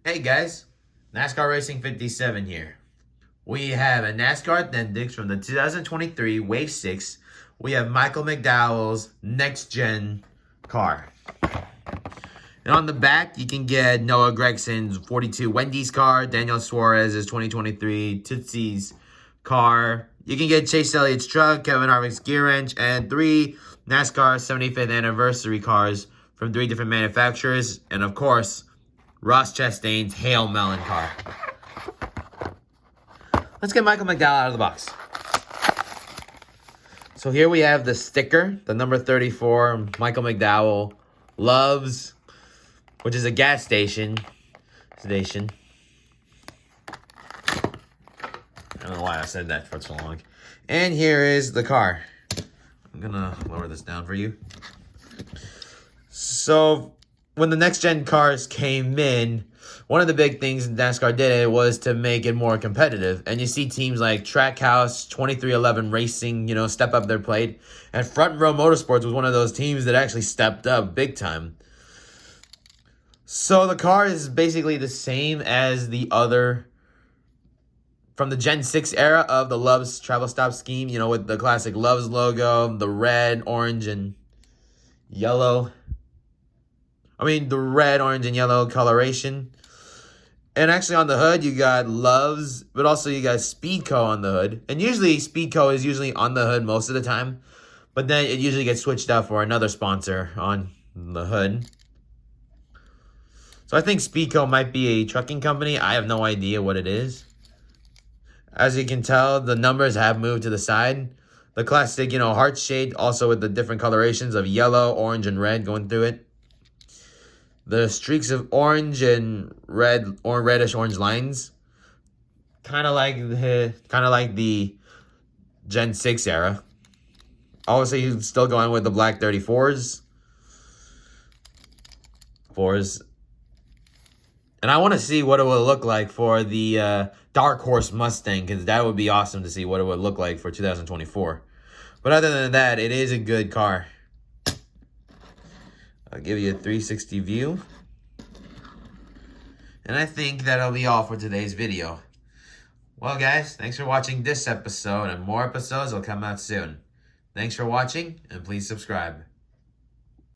Hey guys, NASCAR Racing 57 here. We have a NASCAR Authentic from the 2023 Wave 6. We have Michael McDowell's next gen car. And on the back, you can get Noah Gregson's 42 Wendy's car, Daniel Suarez's 2023 Tootsie's car. You can get Chase Elliott's truck, Kevin Harvick's gear wrench, and 3 NASCAR 75th anniversary cars from 3 different manufacturers. And of course, Ross Chastain's Hail Melon car. Let's get Michael McDowell out of the box. So here we have the sticker, the number 34, Michael McDowell loves, which is a gas station. I don't know why I said that for so long. And here is the car. I'm gonna lower this down for you. So when the next gen cars came in, one of the big things NASCAR did was to make it more competitive. And you see teams like Trackhouse, 2311 Racing, step up their plate. And Front Row Motorsports was one of those teams that actually stepped up big time. So the car is basically the same as the other from the Gen 6 era of the Love's Travel Stop scheme, with the classic Love's logo, the red, orange, and yellow. The red, orange, and yellow coloration. And actually on the hood, you got Love's, but also you got Speedco on the hood. And usually Speedco is usually on the hood most of the time. But then it usually gets switched out for another sponsor on the hood. So I think Speedco might be a trucking company. I have no idea what it is. As you can tell, the numbers have moved to the side. The classic, heart shade, also with the different colorations of yellow, orange, and red going through it. The streaks of orange and red or reddish orange lines, kind of like the Gen 6 era. Obviously, you're still going with the black 34s. And I want to see what it would look like for the Dark Horse Mustang, because that would be awesome to see what it would look like for 2024. But other than that, it is a good car. I'll give you a 360 view. And I think that'll be all for today's video. Well, guys, thanks for watching this episode, and more episodes will come out soon. Thanks for watching, and please subscribe.